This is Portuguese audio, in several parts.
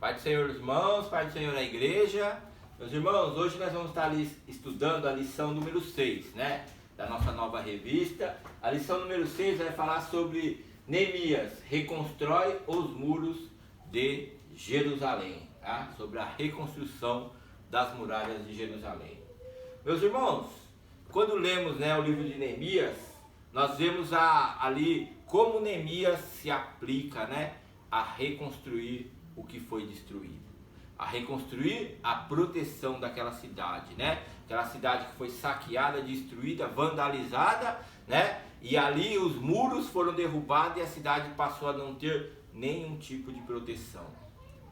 Pai do Senhor, irmãos, Pai do Senhor, a igreja. Meus irmãos, hoje nós vamos estar estudando a lição número 6, né? Da nossa nova revista. A lição número 6 vai falar sobre Neemias reconstrói os muros de Jerusalém, tá? Sobre a reconstrução das muralhas de Jerusalém. Meus irmãos, quando lemos, né, o livro de Neemias, nós vemos ali como Neemias se aplica, né, a reconstruir o que foi destruído, a reconstruir a proteção daquela cidade, né? Aquela cidade que foi saqueada, destruída, vandalizada, né? E ali os muros foram derrubados e a cidade passou a não ter nenhum tipo de proteção.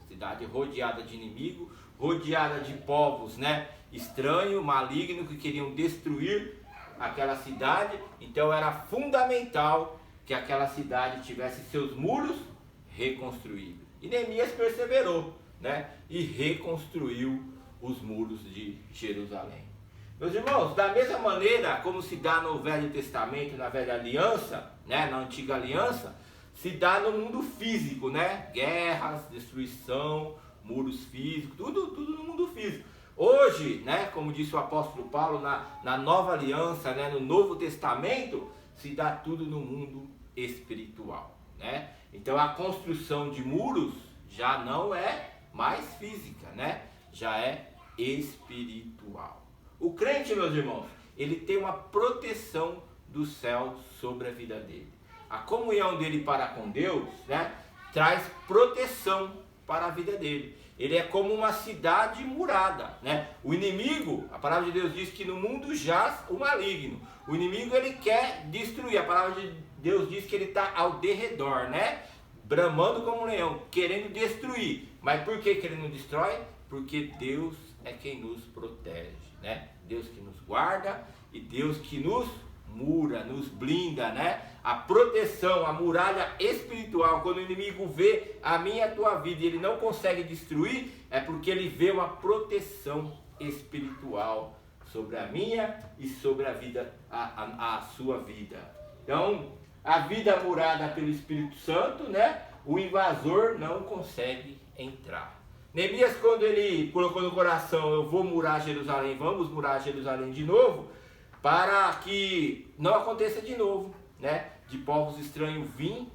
Cidade rodeada de inimigo, rodeada de povos, né, estranhos, malignos, que queriam destruir aquela cidade. Então era fundamental que aquela cidade tivesse seus muros reconstruídos. E Neemias perseverou, né, e reconstruiu os muros de Jerusalém. Meus irmãos, da mesma maneira como se dá no Velho Testamento, na Velha Aliança, né, na Antiga Aliança, se dá no mundo físico, né? Guerras, destruição, muros físicos, tudo no mundo físico. Hoje, né, como disse o apóstolo Paulo, na Nova Aliança, né, no Novo Testamento, se dá tudo no mundo espiritual, né? Então a construção de muros já não é mais física, né? Já é espiritual. O crente, meus irmãos, ele tem uma proteção do céu sobre a vida dele. A comunhão dele para com Deus, né, traz proteção para a vida dele. Ele é como uma cidade murada, né? O inimigo, a palavra de Deus diz que no mundo jaz o maligno. O inimigo, ele quer destruir. A palavra de Deus diz que ele está ao derredor, né? Bramando como um leão, querendo destruir. Mas por que ele não destrói? Porque Deus é quem nos protege, né? Deus que nos guarda e Deus que nos mura, nos blinda, né? A proteção, a muralha espiritual, quando o inimigo vê a minha e a tua vida e ele não consegue destruir, é porque ele vê uma proteção espiritual sobre a minha e sobre a vida, a sua vida. Então, a vida murada pelo Espírito Santo, né? O invasor não consegue entrar. Neemias, quando ele colocou no coração, eu vou murar Jerusalém, vamos murar Jerusalém de novo, para que não aconteça de novo, né, de povos estranhos vir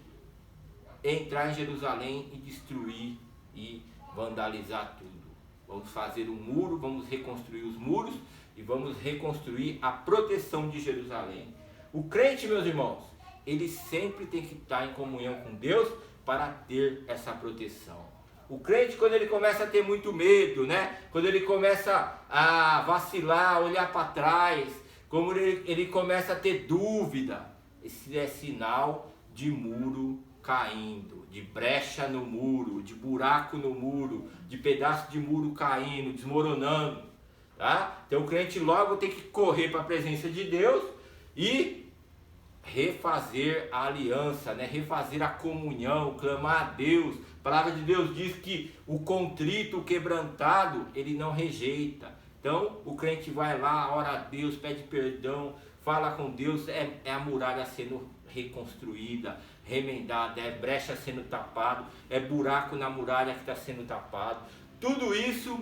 entrar em Jerusalém e destruir e vandalizar tudo. Vamos fazer um muro, vamos reconstruir os muros e vamos reconstruir a proteção de Jerusalém. O crente, meus irmãos, ele sempre tem que estar em comunhão com Deus para ter essa proteção. O crente, quando ele começa a ter muito medo, né, quando ele começa a vacilar, olhar para trás, como ele começa a ter dúvida, esse é sinal de muro caindo, de brecha no muro, de buraco no muro, de pedaço de muro caindo, desmoronando, tá? Então o crente logo tem que correr para a presença de Deus e refazer a aliança, né? Refazer a comunhão, clamar a Deus. A palavra de Deus diz que o contrito, o quebrantado, ele não rejeita. Então o crente vai lá, ora a Deus, pede perdão, fala com Deus, é a muralha sendo reconstruída, remendada, é brecha sendo tapado, é buraco na muralha que está sendo tapado. Tudo isso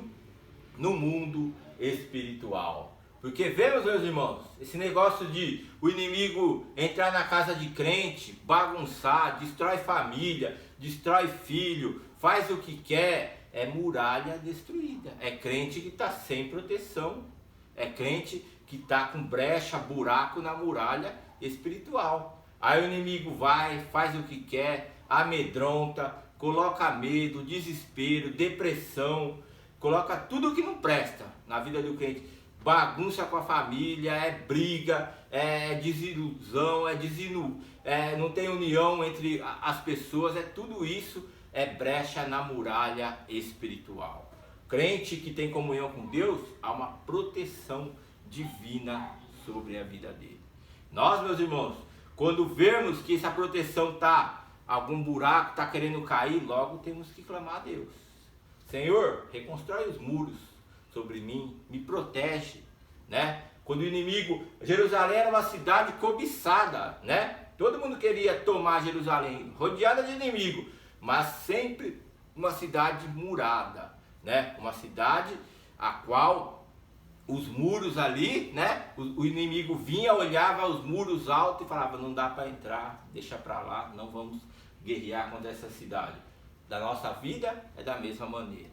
no mundo espiritual. Porque vemos, meus irmãos, esse negócio de o inimigo entrar na casa de crente, bagunçar, destrói família, destrói filho, faz o que quer. É muralha destruída, é crente que está sem proteção, é crente que está com brecha, buraco na muralha espiritual. Aí o inimigo vai, faz o que quer, amedronta, coloca medo, desespero, depressão, coloca tudo que não presta na vida do crente, bagunça com a família, é briga, é desilusão, não tem união entre as pessoas, é tudo isso. É brecha na muralha espiritual. Crente que tem comunhão com Deus, há uma proteção divina sobre a vida dele. Nós, meus irmãos, quando vermos que essa proteção está, algum buraco está querendo cair, logo temos que clamar a Deus. Senhor, reconstrói os muros sobre mim, me protege, né? Quando o inimigo, Jerusalém era uma cidade cobiçada, né? Todo mundo queria tomar Jerusalém, rodeada de inimigo. Mas sempre uma cidade murada, né? Uma cidade a qual os muros ali, né? O inimigo vinha, olhava os muros altos e falava, não dá para entrar, deixa para lá, não vamos guerrear contra essa cidade. Da nossa vida é da mesma maneira.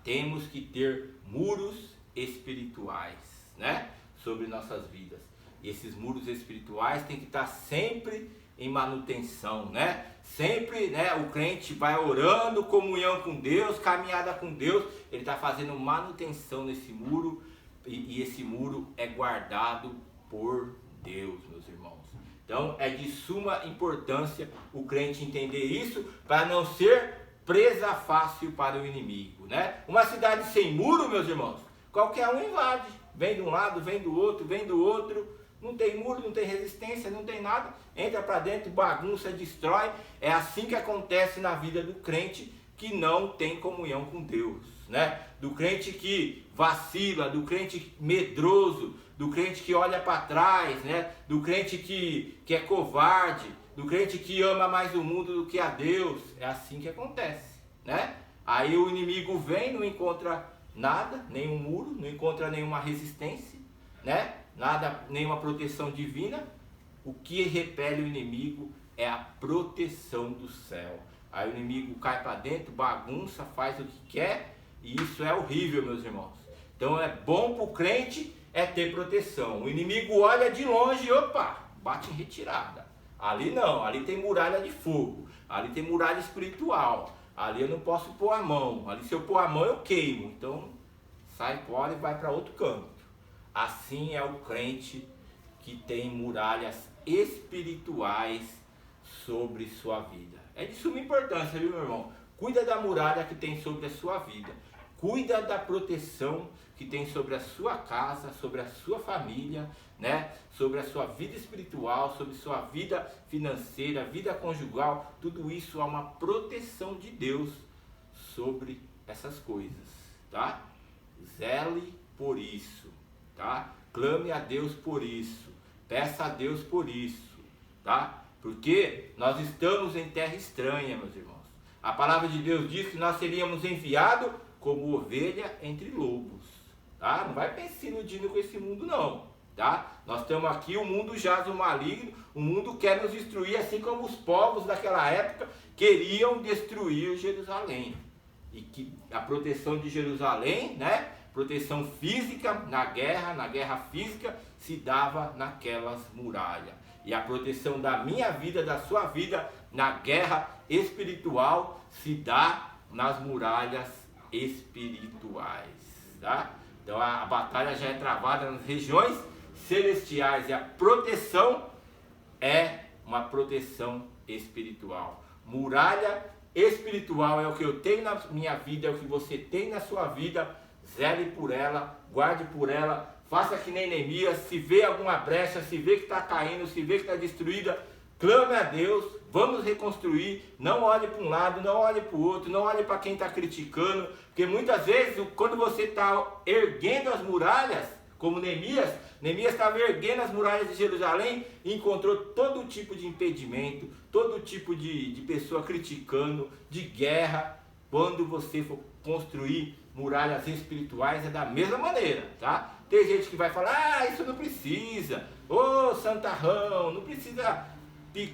Temos que ter muros espirituais, né? Sobre nossas vidas. E esses muros espirituais têm que estar sempre em manutenção, né? Sempre, né, o crente vai orando, comunhão com Deus, caminhada com Deus, ele está fazendo manutenção nesse muro, e esse muro é guardado por Deus, meus irmãos. Então é de suma importância o crente entender isso, para não ser presa fácil para o inimigo, né? Uma cidade sem muro, meus irmãos, qualquer um invade, vem de um lado, vem do outro, não tem muro, não tem resistência, não tem nada, entra para dentro, bagunça, destrói. É assim que acontece na vida do crente que não tem comunhão com Deus, né? Do crente que vacila, do crente medroso, do crente que olha para trás, né? Do crente que é covarde, do crente que ama mais o mundo do que a Deus. É assim que acontece, né? Aí o inimigo vem, não encontra nada, nenhum muro, não encontra nenhuma resistência, né? Nada, nenhuma proteção divina. O que repele o inimigo é a proteção do céu. Aí o inimigo cai para dentro, bagunça, faz o que quer, e isso é horrível, meus irmãos. Então é bom para o crente ter proteção. O inimigo olha de longe, opa, bate em retirada. Ali não, ali tem muralha de fogo, ali tem muralha espiritual, ali eu não posso pôr a mão, ali se eu pôr a mão eu queimo, então sai fora e vai para outro canto. Assim é o crente que tem muralhas espirituais sobre sua vida. É de suma importância, viu, meu irmão? Cuida da muralha que tem sobre a sua vida. Cuida da proteção que tem sobre a sua casa, sobre a sua família, né? Sobre a sua vida espiritual, sobre a sua vida financeira, vida conjugal. Tudo isso há uma proteção de Deus sobre essas coisas, tá? Zele por isso, tá? Clame a Deus por isso. Peça a Deus por isso, tá? Porque nós estamos em terra estranha, meus irmãos. A palavra de Deus diz que nós seríamos enviados como ovelha entre lobos, tá? Não vai pensar iludindo com esse mundo não, tá? Nós estamos aqui, o mundo jaz o maligno, o mundo quer nos destruir, assim como os povos daquela época queriam destruir Jerusalém. E que a proteção de Jerusalém, né? Proteção física na guerra física, se dava naquelas muralhas. E a proteção da minha vida, da sua vida, na guerra espiritual, se dá nas muralhas espirituais, tá? Então a batalha já é travada nas regiões celestiais, e a proteção é uma proteção espiritual. Muralha espiritual é o que eu tenho na minha vida, é o que você tem na sua vida. Zele por ela, guarde por ela, faça que nem Neemias. Se vê alguma brecha, se vê que está caindo, se vê que está destruída, clame a Deus, vamos reconstruir. Não olhe para um lado, não olhe para o outro, não olhe para quem está criticando, porque muitas vezes quando você está erguendo as muralhas, como Neemias estava erguendo as muralhas de Jerusalém e encontrou todo tipo de impedimento, todo tipo de pessoa criticando, de guerra. Quando você for construir muralhas espirituais é da mesma maneira, tá? Tem gente que vai falar, isso não precisa, ô santarrão, não precisa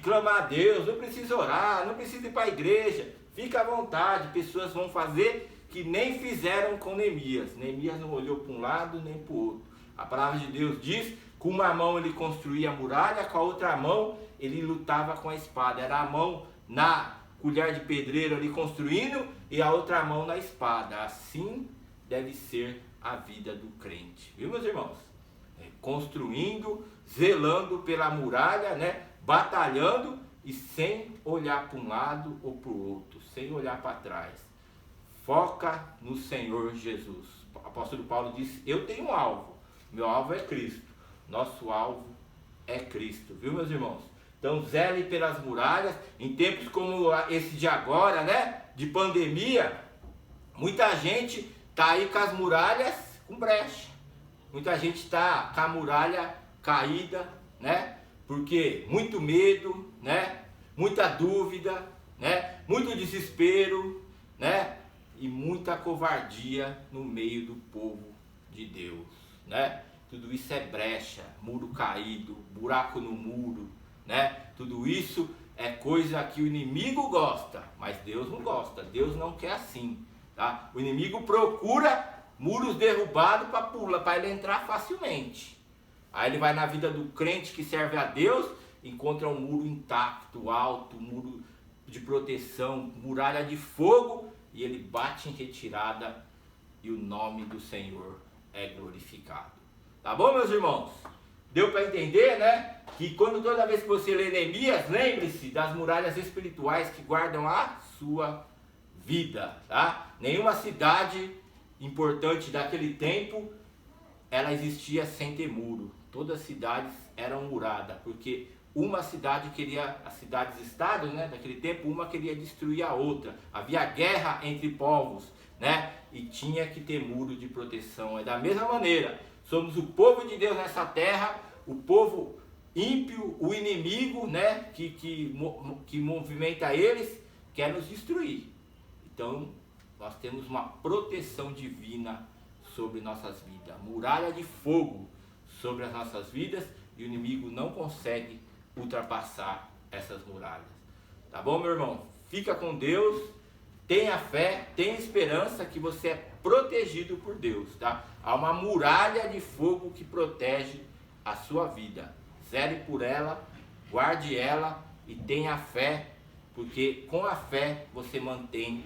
clamar a Deus, não precisa orar, não precisa ir para a igreja, fica à vontade. Pessoas vão fazer que nem fizeram com Neemias. Neemias não olhou para um lado nem para o outro. A palavra de Deus diz, com uma mão ele construía a muralha, com a outra mão ele lutava com a espada. Era a mão na colher de pedreiro ali construindo e a outra mão na espada. Assim deve ser a vida do crente, viu, meus irmãos? Construindo, zelando pela muralha, né? Batalhando e sem olhar para um lado ou para o outro, sem olhar para trás. Foca no Senhor Jesus. O apóstolo Paulo disse, eu tenho um alvo, meu alvo é Cristo, nosso alvo é Cristo, viu, meus irmãos? Então zele pelas muralhas. Em tempos como esse de agora, né, de pandemia, muita gente está aí com as muralhas com brecha, muita gente está com a muralha caída, né, porque muito medo, né, muita dúvida, né, muito desespero, né? E muita covardia no meio do povo de Deus, né? Tudo isso é brecha, muro caído, buraco no muro, né? Tudo isso é coisa que o inimigo gosta, mas Deus não gosta. Deus não quer assim, tá? O inimigo procura muros derrubados para pular, para ele entrar facilmente. Aí ele vai na vida do crente que serve a Deus, encontra um muro intacto, alto, muro de proteção, muralha de fogo, e ele bate em retirada e o nome do Senhor é glorificado. Tá bom, meus irmãos? Deu para entender, né? Que toda vez que você lê Neemias, lembre-se das muralhas espirituais que guardam a sua vida, tá? Nenhuma cidade importante daquele tempo, ela existia sem ter muro. Todas as cidades eram muradas, porque uma cidade queria, as cidades-estados, né, daquele tempo, uma queria destruir a outra. Havia guerra entre povos, né? E tinha que ter muro de proteção. É da mesma maneira, somos o povo de Deus nessa terra, o povo ímpio, o inimigo, né, que movimenta eles, quer nos destruir. Então, nós temos uma proteção divina sobre nossas vidas, muralha de fogo sobre as nossas vidas, e o inimigo não consegue ultrapassar essas muralhas. Tá bom, meu irmão? Fica com Deus, tenha fé, tenha esperança que você é protegido por Deus, tá? Há uma muralha de fogo que protege a sua vida. Zele por ela, guarde ela e tenha fé, porque com a fé você mantém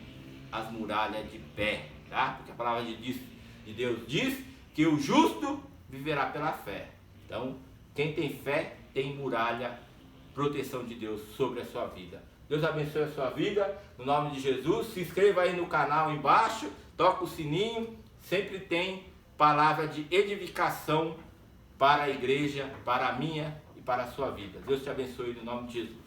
as muralhas de pé, tá? Porque a palavra de Deus diz que o justo viverá pela fé. Então, quem tem fé tem muralha, proteção de Deus sobre a sua vida. Deus abençoe a sua vida, no nome de Jesus. Se inscreva aí no canal embaixo, toca o sininho, sempre tem palavra de edificação para a igreja, para a minha e para a sua vida. Deus te abençoe no nome de Jesus.